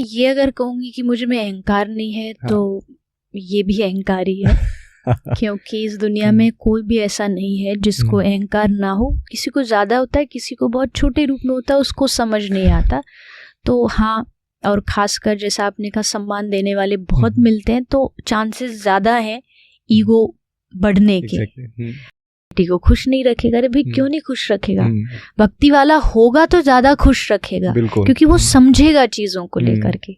ये अगर कहूँगी कि मुझे में अहंकार नहीं है तो ये भी अहंकार ही है क्योंकि इस दुनिया में कोई भी ऐसा नहीं है जिसको अहंकार ना हो। किसी को ज़्यादा होता है, किसी को बहुत छोटे रूप में होता है, उसको समझ नहीं आता। तो हाँ, और ख़ासकर जैसा आपने कहा सम्मान देने वाले बहुत मिलते हैं तो चांसेस ज़्यादा हैं ईगो बढ़ने के। भक्ति को खुश नहीं रखेगा, अरे भाई क्यों नहीं खुश रखेगा? भक्ति वाला होगा तो ज़्यादा खुश रखेगा क्योंकि वो समझेगा चीज़ों को लेकर के।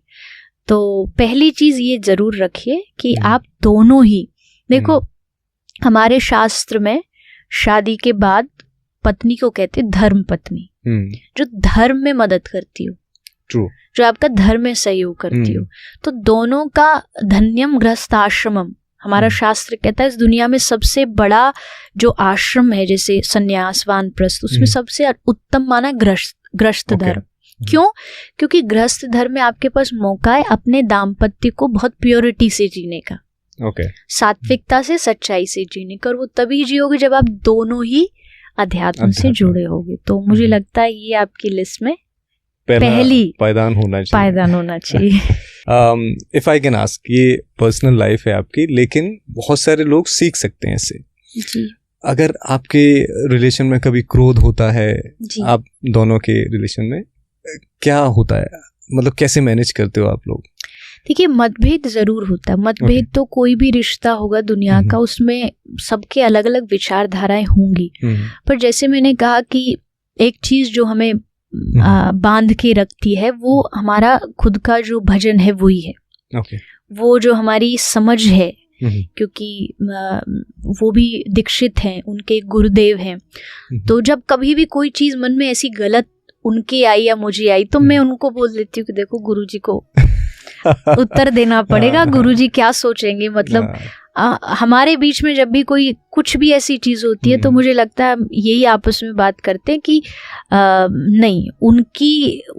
तो पहली चीज़ ये ज़रूर रखिए कि आप दोनों ही देखो, हमारे शास्त्र में शादी के बाद पत्नी को कहते धर्म पत्नी, जो धर्म में मदद करती हो, जो आपका धर्म में सहयोग करती हो। तो दोनों का धन्यम गृहस्थाश्रमम, हमारा शास्त्र कहता है इस दुनिया में सबसे बड़ा जो आश्रम है जैसे संन्यास वानप्रस्थ, उसमें सबसे उत्तम माना गृहस्थ धर्म। क्यों? क्योंकि गृहस्थ धर्म में आपके पास मौका है अपने दाम्पत्य को बहुत प्योरिटी से जीने का, सात्विकता से, सच्चाई से जीने का। और वो तभी जियोगे जब आप दोनों ही अध्यात्म से जुड़े होगे। तो मुझे लगता है ये आपकी लिस्ट में पहली पायदान होना चाहिए। इफ आई कैन आस्क, ये पर्सनल लाइफ है आपकी, लेकिन बहुत सारे लोग सीख सकते हैं इससे जी। अगर आपके रिलेशन में कभी क्रोध होता है, आप दोनों के रिलेशन में क्या होता है, मतलब कैसे मैनेज करते हो आप लोग? देखिए, मतभेद जरूर होता है। मतभेद तो कोई भी रिश्ता होगा दुनिया का, उसमें सबके अलग अलग विचारधाराएं होंगी। पर जैसे मैंने कहा कि एक चीज जो हमें बांध के रखती है वो हमारा खुद का जो भजन है वही है। वो जो हमारी समझ है, क्योंकि वो भी दीक्षित हैं, उनके गुरुदेव हैं। तो जब कभी भी कोई चीज मन में ऐसी गलत उनके आई या मुझे आई तो मैं उनको बोल देती हूँ कि देखो गुरुजी को उत्तर देना पड़ेगा, गुरुजी क्या सोचेंगे। मतलब हमारे बीच में जब भी कोई कुछ भी ऐसी चीज होती है तो मुझे लगता है यही आपस में बात करते हैं कि नहीं,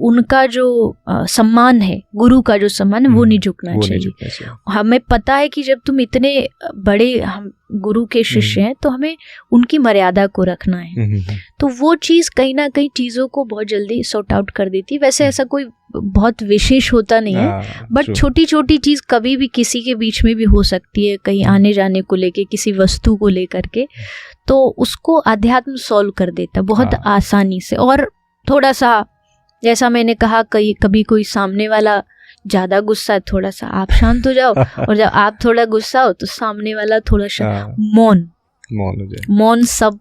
उनका जो सम्मान है, गुरु का जो सम्मान है वो नहीं झुकना चाहिए। हमें पता है कि जब तुम इतने बड़े हम गुरु के शिष्य हैं तो हमें उनकी मर्यादा को रखना है। तो वो चीज़ कहीं ना कहीं चीज़ों को बहुत जल्दी सॉर्ट आउट कर देती है। वैसे ऐसा कोई बहुत विशेष होता नहीं है, बट छोटी छोटी चीज़ कभी भी किसी के बीच में भी हो सकती है, कहीं आने जाने को लेके, किसी वस्तु को लेकर के, तो उसको अध्यात्म सॉल्व कर देता है बहुत आसानी से। और थोड़ा सा जैसा मैंने कहा, कभी कोई सामने वाला ज़्यादा गुस्सा है, थोड़ा सा आप शांत हो जाओ, और जब आप थोड़ा गुस्सा हो तो सामने वाला थोड़ा सा मौन सब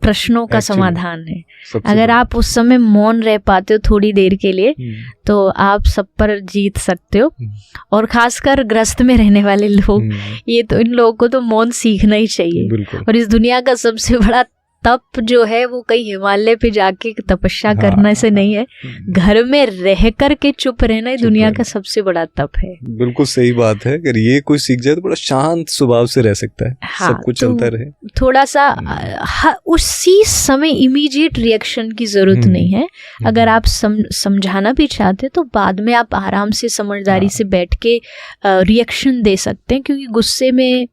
प्रश्नों का समाधान है। अगर आप उस समय मौन रह पाते हो थोड़ी देर के लिए तो आप सब पर जीत सकते हो। और खासकर गृहस्थ में रहने वाले लोग, ये तो इन लोगों को तो मौन सीखना ही चाहिए। और इस दुनिया का सबसे बड़ा तप जो है वो कहीं हिमालय पे जाके तपस्या करने से नहीं है, घर में रह कर के चुप रहना ही दुनिया का सबसे बड़ा तप है। बिल्कुल सही बात है। अगर ये कोई सीख जाए तो बड़ा शांत स्वभाव से रह सकता है, सब कुछ चलता रहे। थोड़ा सा उसी समय इमीडिएट रिएक्शन की जरूरत नहीं है। अगर आप समझाना भी चाहते तो बाद में आप आराम से समझदारी से बैठ के रिएक्शन दे सकते हैं, क्योंकि गुस्से में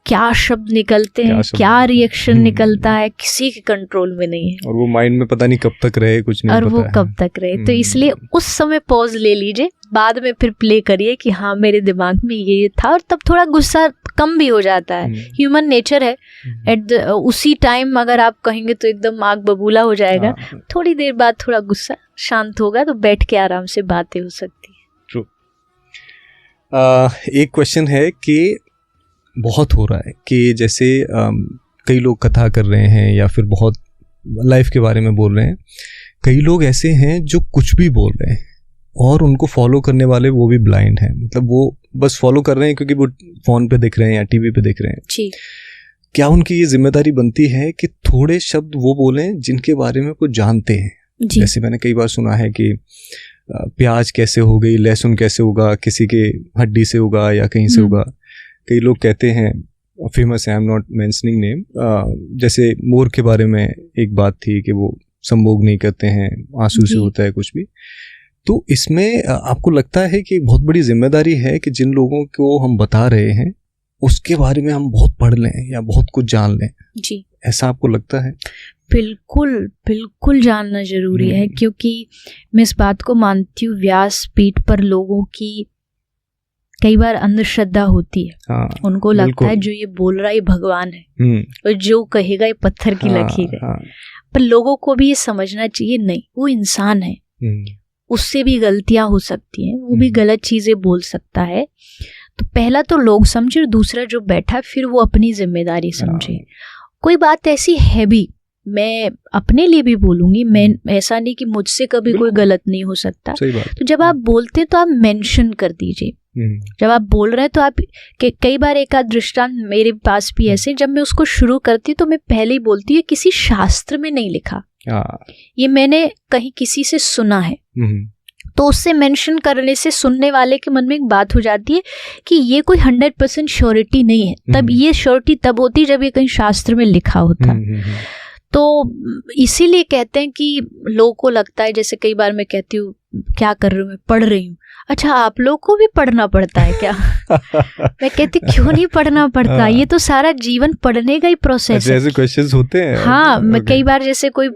क्या शब्द निकलते हैं, क्या रिएक्शन निकलता है, किसी के कंट्रोल में नहीं है। और वो माइंड में पता नहीं कब तक रहे, कुछ नहीं पता है। वो कब तक रहे, तो इसलिए उस समय पॉज ले लीजिए, बाद में फिर प्ले करिए कि हाँ मेरे दिमाग में ये था, और तब थोड़ा गुस्सा कम भी हो जाता है। ह्यूमन नेचर है। उसी टाइम अगर आप कहेंगे तो एकदम आग बबूला हो जाएगा। थोड़ी देर बाद थोड़ा गुस्सा शांत होगा तो बैठ के आराम से बातें हो सकती है। ट्रू। एक क्वेश्चन है कि बहुत हो रहा है कि जैसे कई लोग कथा कर रहे हैं या फिर बहुत लाइफ के बारे में बोल रहे हैं, कई लोग ऐसे हैं जो कुछ भी बोल रहे हैं और उनको फॉलो करने वाले वो भी ब्लाइंड हैं। मतलब वो बस फॉलो कर रहे हैं क्योंकि वो फोन पे दिख रहे हैं या टीवी पे दिख रहे हैं। जी। क्या उनकी ये जिम्मेदारी बनती है कि थोड़े शब्द वो बोलें जिनके बारे में वो जानते हैं? जैसे मैंने कई बार सुना है कि प्याज कैसे हो गई, लहसुन कैसे होगा, किसी के हड्डी से होगा या कहीं से होगा। कई लोग कहते हैं, फेमस है, I am not mentioning name, जैसे मोर के बारे में एक बात थी कि वो संभोग नहीं करते हैं, आंसू से होता है कुछ भी। तो इसमें आपको लगता है कि बहुत बड़ी जिम्मेदारी है कि जिन लोगों को हम बता रहे हैं उसके बारे में हम बहुत पढ़ लें या बहुत कुछ जान लें? जी। ऐसा आपको लगता है? बिल्कुल बिल्कुल जानना जरूरी है, क्योंकि मैं इस बात को मानती हूँ, व्यासपीठ पर लोगों की कई बार अंधश्रद्धा होती है। उनको लगता है जो ये बोल रहा है ये भगवान है, और जो कहेगा ये पत्थर की लकीर है। पर लोगों को भी ये समझना चाहिए, नहीं, वो इंसान है, उससे भी गलतियां हो सकती हैं, वो भी गलत चीजें बोल सकता है। तो पहला तो लोग समझे, और दूसरा जो बैठा फिर वो अपनी जिम्मेदारी समझे। कोई बात ऐसी है भी, मैं अपने लिए भी बोलूंगी, मैं ऐसा नहीं कि मुझसे कभी कोई गलत नहीं हो सकता। तो जब आप बोलते हैं तो आप मेंशन कर दीजिए। जब आप बोल रहे हैं तो आप कई बार एक आध दृष्टांत मेरे पास भी ऐसे, जब मैं उसको शुरू करती तो मैं पहले ही बोलती है किसी शास्त्र में नहीं लिखा, ये मैंने कहीं किसी से सुना है। तो उससे मेंशन करने से सुनने वाले के मन में एक बात हो जाती है कि ये कोई 100% श्योरिटी नहीं है। तब ये श्योरिटी तब होती जब ये कहीं शास्त्र में लिखा होता। तो इसीलिए कहते हैं कि लोगों को लगता है, जैसे कई बार मैं कहती हूँ क्या कर रही हूँ, मैं पढ़ रही हूँ। अच्छा, आप लोगों को भी पढ़ना पड़ता है क्या? मैं कहती क्यों नहीं पढ़ना पड़ता, ये तो सारा जीवन पढ़ने का ही प्रोसेस है। ऐसे क्वेश्चंस होते हैं। हाँ, मैं कई बार जैसे कोई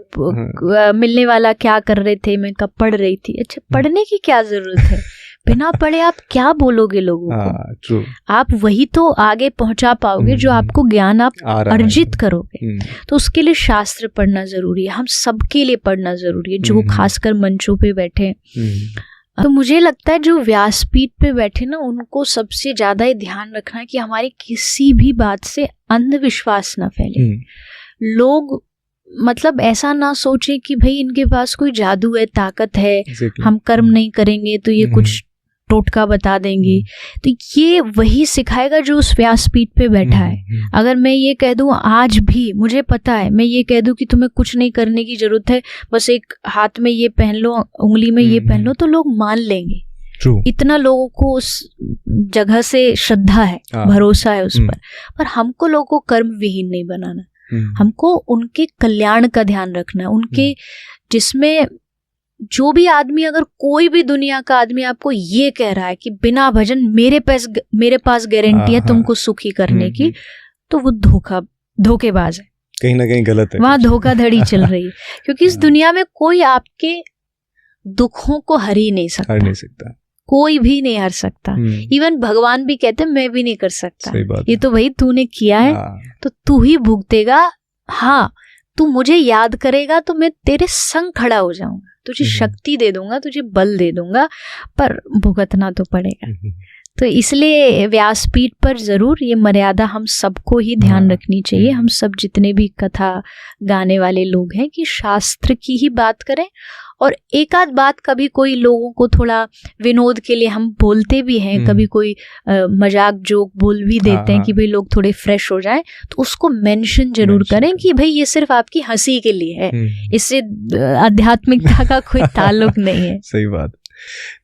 मिलने वाला क्या कर रहे थे, मैं कब पढ़ रही थी। अच्छा, पढ़ने की क्या जरूरत है? बिना पढ़े आप क्या बोलोगे लोगों को? आप वही तो आगे पहुंचा पाओगे जो आपको ज्ञान आप अर्जित करोगे। तो उसके लिए शास्त्र पढ़ना जरूरी है, हम सबके लिए पढ़ना जरूरी है, जो खासकर मंचों पे बैठे। तो मुझे लगता है जो व्यासपीठ पे बैठे ना, उनको सबसे ज्यादा ये ध्यान रखना है कि हमारी किसी भी बात से अंधविश्वास ना फैले। लोग मतलब ऐसा ना सोचे कि भाई इनके पास कोई जादू है, ताकत है, हम कर्म नहीं करेंगे तो ये कुछ टोटका बता देंगे। तो ये वही सिखाएगा जो उस व्यासपीठ पे बैठा है। अगर मैं ये कह दूं, आज भी मुझे पता है, मैं ये कह दूं कि तुम्हें कुछ नहीं करने की जरूरत है, बस एक हाथ में ये पहन लो, उंगली में ये पहन लो, तो लोग मान लेंगे। इतना लोगों को उस जगह से श्रद्धा है, भरोसा है उस पर हमको लोगों को कर्म विहीन नहीं बनाना। हमको उनके कल्याण का ध्यान रखना है, उनके, जिसमें जो भी आदमी, अगर कोई भी दुनिया का आदमी आपको ये कह रहा है कि बिना भजन मेरे पास गारंटी है तुमको सुखी करने की, तो वो धोखेबाज है, कहीं ना कहीं गलत है, वहां धोखाधड़ी चल रही है। क्योंकि इस दुनिया में कोई आपके दुखों को हर ही नहीं सकता, कोई भी नहीं हर सकता। इवन भगवान भी कहते मैं भी नहीं कर सकता, ये तो भाई तूने किया है तो तू ही भुगतेगा। हाँ, तू मुझे याद करेगा तो मैं तेरे संग खड़ा हो जाऊंगा, तुझे शक्ति दे दूंगा, तुझे बल दे दूंगा, पर भुगतना तो पड़ेगा। तो इसलिए व्यासपीठ पर जरूर ये मर्यादा हम सबको ही ध्यान रखनी चाहिए। हम सब जितने भी कथा गाने वाले लोग हैं कि शास्त्र की ही बात करें, और एक आध बात कभी कोई लोगों को थोड़ा विनोद के लिए हम बोलते भी हैं, कभी कोई मजाक जोक बोल भी देते हैं कि भाई लोग थोड़े फ्रेश हो जाएं, तो उसको मेंशन जरूर करें कि भाई ये सिर्फ आपकी हंसी के लिए है, इससे आध्यात्मिकता का कोई ताल्लुक नहीं है। सही बात।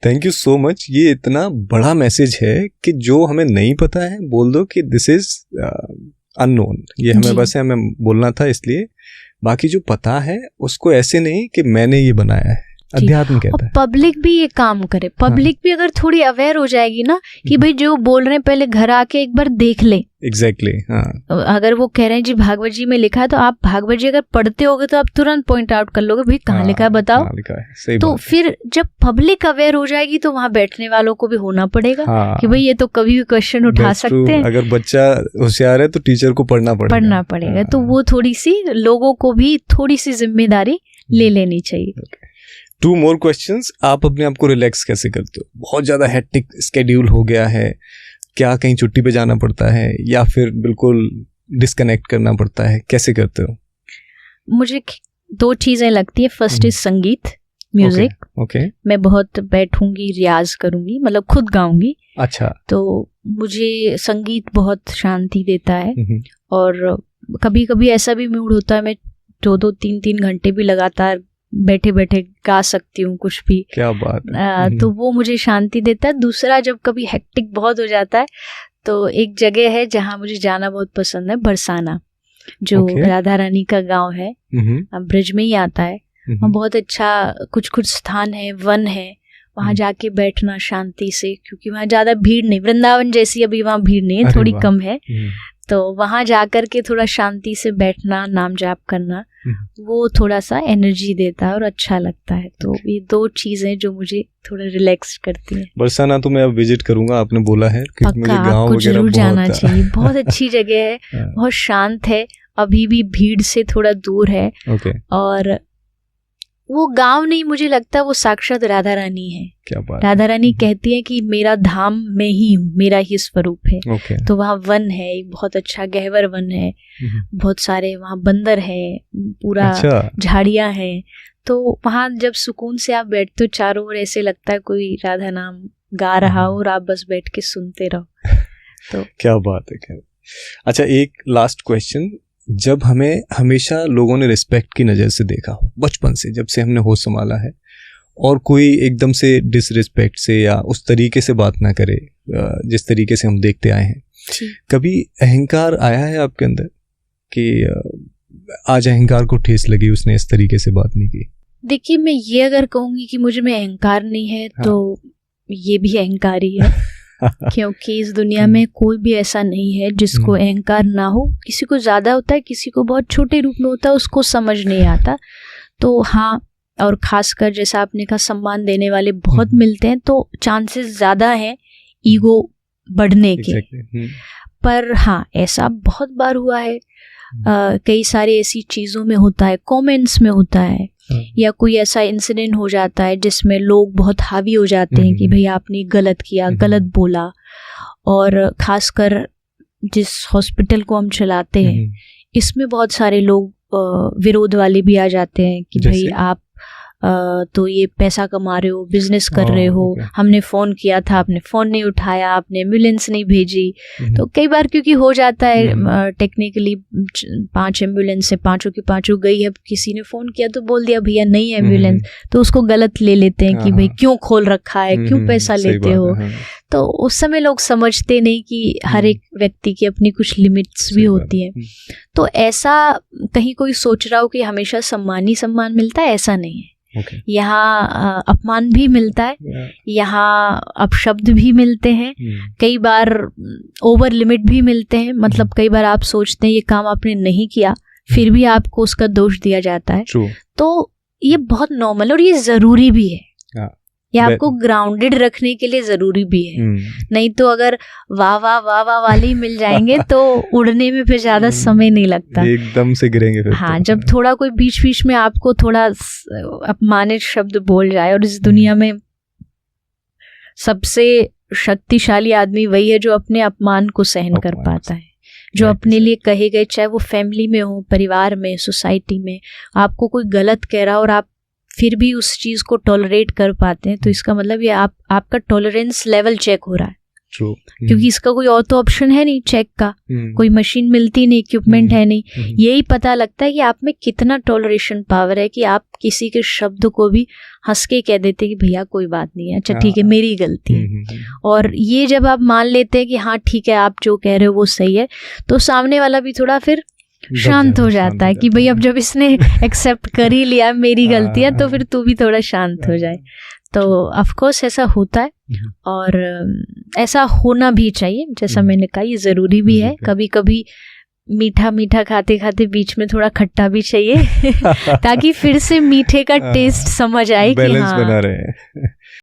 Thank you so much. ये इतना बड़ा मैसेज है कि जो हमें नहीं पता है बोल दो कि दिस इज अननोन, ये हमें बस हमें बोलना था इसलिए। बाकी जो पता है उसको ऐसे नहीं कि मैंने ये बनाया है, अध्यात्म कहता है। पब्लिक भी ये काम करे, पब्लिक भी अगर थोड़ी अवेयर हो जाएगी ना कि भाई जो बोल रहे हैं पहले घर आके एक बार देख ले। एग्जैक्टली। अगर वो कह रहे हैं जी भागवत जी में लिखा है, तो आप भागवत जी अगर पढ़ते होगे तो आप तुरंत पॉइंट आउट कर लोगे भाई कहाँ लिखा है बताओ। सही तो फिर जब पब्लिक अवेयर हो जाएगी तो वहाँ बैठने वालों को भी होना पड़ेगा कि भाई ये तो कभी भी क्वेश्चन उठा सकते हैं। अगर बच्चा होशियार है तो टीचर को पढ़ना पड़ेगा। तो वो थोड़ी सी लोगों को भी थोड़ी सी जिम्मेदारी ले लेनी चाहिए। 2 more questions। आप अपने आप को रिलैक्स कैसे करते हो? बहुत ज़्यादा हेक्टिक स्केड्यूल हो गया है, क्या कहीं छुट्टी पे जाना पड़ता है या फिर बिल्कुल डिस्कनेक्ट करना पड़ता है, कैसे करते हो? मुझे 2 चीज़ें लगती है। फर्स्ट इज संगीत, म्यूजिक। ओके। मैं बहुत बैठूंगी, रियाज करूंगी, मतलब खुद गाऊंगी। अच्छा। तो मुझे संगीत बहुत शांति देता है। और कभी कभी ऐसा भी मूड होता है मैं 2-2, 3-3 घंटे भी लगातार बैठे बैठे गा सकती हूँ कुछ भी। क्या बात है। तो वो मुझे शांति देता है। दूसरा, जब कभी हेक्टिक बहुत हो जाता है तो एक जगह है जहाँ मुझे जाना बहुत पसंद है, बरसाना, जो राधा रानी का गांव है, ब्रज में ही आता है। वहाँ बहुत अच्छा कुछ स्थान है, वन है, वहाँ जाके बैठना शांति से, क्योंकि वहाँ ज्यादा भीड़ नहीं, वृंदावन जैसी अभी वहाँ भीड़ नहीं है, थोड़ी कम है। तो वहाँ जाकर के थोड़ा शांति से बैठना, नाम जाप करना, वो थोड़ा सा एनर्जी देता है और अच्छा लगता है। तो ये 2 चीजें जो मुझे थोड़ा रिलैक्स करती है। बरसाना तो मैं अब विजिट करूंगा, आपने बोला है कि मुझे गांव आपको जरूर जाना चाहिए, बहुत अच्छी जगह है, बहुत शांत है, अभी भी भीड़ से थोड़ा दूर है। और वो गांव नहीं, मुझे लगता है वो साक्षात राधा रानी है। क्या बात। राधा रानी कहती है कि मेरा धाम में ही हूँ, मेरा ही स्वरूप है। तो वहाँ वन है, एक बहुत अच्छा गहवर वन है, बहुत सारे वहाँ बंदर है, पूरा झाड़ियाँ हैं। तो वहाँ जब सुकून से आप बैठते हो, चारों ओर ऐसे लगता है कोई राधा नाम गा रहा हो और आप बस बैठ के सुनते रहो। तो क्या बात है, क्या। अच्छा, एक लास्ट क्वेश्चन, जब हमें हमेशा लोगों ने रिस्पेक्ट की नज़र से देखा हो बचपन से, जब से हमने होश संभाला है, और कोई एकदम से डिसरिस्पेक्ट से या उस तरीके से बात ना करे जिस तरीके से हम देखते आए हैं, कभी अहंकार आया है आपके अंदर कि आज अहंकार को ठेस लगी, उसने इस तरीके से बात नहीं की? देखिए, मैं ये अगर कहूँगी कि मुझे में अहंकार नहीं है, तो ये भी अहंकार ही है। क्योंकि इस दुनिया में कोई भी ऐसा नहीं है जिसको अहंकार ना हो। किसी को ज्यादा होता है, किसी को बहुत छोटे रूप में होता है, उसको समझ नहीं आता। तो हाँ, और खासकर जैसा आपने कहा, सम्मान देने वाले बहुत मिलते हैं, तो चांसेस ज्यादा हैं ईगो बढ़ने के। पर हाँ, ऐसा बहुत बार हुआ है, कई सारी ऐसी चीज़ों में होता है, कमेंट्स में होता है, या कोई ऐसा इंसिडेंट हो जाता है जिसमें लोग बहुत हावी हो जाते हैं कि भाई आपने गलत किया, गलत बोला। और खासकर जिस हॉस्पिटल को हम चलाते हैं, इसमें बहुत सारे लोग विरोध वाले भी आ जाते हैं कि भाई आप तो ये पैसा कमा रहे हो, बिजनेस कर रहे हो, हमने फ़ोन किया था, आपने फ़ोन नहीं उठाया, आपने एम्बुलेंस नहीं भेजी। तो कई बार क्योंकि हो जाता है टेक्निकली 5 एम्बुलेंस से 5 की 5 गई है, किसी ने फ़ोन किया तो बोल दिया भैया नहीं एम्बुलेंस, तो उसको गलत ले लेते हैं कि भाई क्यों खोल रखा है, क्यों पैसा लेते हो। तो उस समय लोग समझते नहीं कि हर एक व्यक्ति की अपनी कुछ लिमिट्स भी होती है। तो ऐसा कहीं कोई सोच रहा हो कि हमेशा सम्मान ही सम्मान मिलता है, ऐसा नहीं है। यहाँ अपमान भी मिलता है, यहाँ अपशब्द भी मिलते हैं, कई बार ओवर लिमिट भी मिलते हैं। मतलब कई बार आप सोचते हैं ये काम आपने नहीं किया, फिर भी आपको उसका दोष दिया जाता है। तो ये बहुत नॉर्मल और ये ज़रूरी भी है। ये आपको ग्राउंडेड रखने के लिए ज़रूरी भी है। नहीं तो अगर वाह वाह वाह वाह वाले ही मिल जाएंगे तो उड़ने में फिर ज़्यादा समय नहीं लगता, एकदम से गिरेंगे फिर। हाँ, जब थोड़ा कोई बीच बीच में आपको थोड़ा अपमानित शब्द बोल जाए, और इस दुनिया में सबसे शक्तिशाली आदमी वही है जो अपने अपमान को सहन कर पाता है, जो अपने लिए कहे गए, चाहे वो फैमिली में हो, परिवार में, सोसाइटी में, आपको कोई गलत कह रहा और आप फिर भी उस चीज़ को टॉलरेट कर पाते हैं, तो इसका मतलब ये आपका टॉलरेंस लेवल चेक हो रहा है। क्योंकि इसका कोई और तो ऑप्शन है नहीं चेक का, कोई मशीन मिलती नहीं, इक्विपमेंट है नहीं। यही पता लगता है कि आप में कितना टॉलरेशन पावर है कि आप किसी के शब्द को भी हंस के कह देते हैं कि भैया कोई बात नहीं है, अच्छा ठीक है, मेरी गलती है। और ये जब आप मान लेते हैं कि हाँ ठीक है, आप जो कह रहे हो वो सही है, तो सामने वाला भी थोड़ा फिर शांत हो जाता है कि भाई अब जब इसने एक्सेप्ट कर ही लिया मेरी गलती है, तो फिर तू भी थोड़ा शांत हो जाए। तो ऑफ कोर्स ऐसा होता है, और ऐसा होना भी चाहिए। जैसा मैंने कहा, ये ज़रूरी भी है। कभी कभी मीठा मीठा खाते खाते बीच में थोड़ा खट्टा भी चाहिए ताकि फिर से मीठे का टेस्ट समझ आए कि हाँ, बना रहे हैं।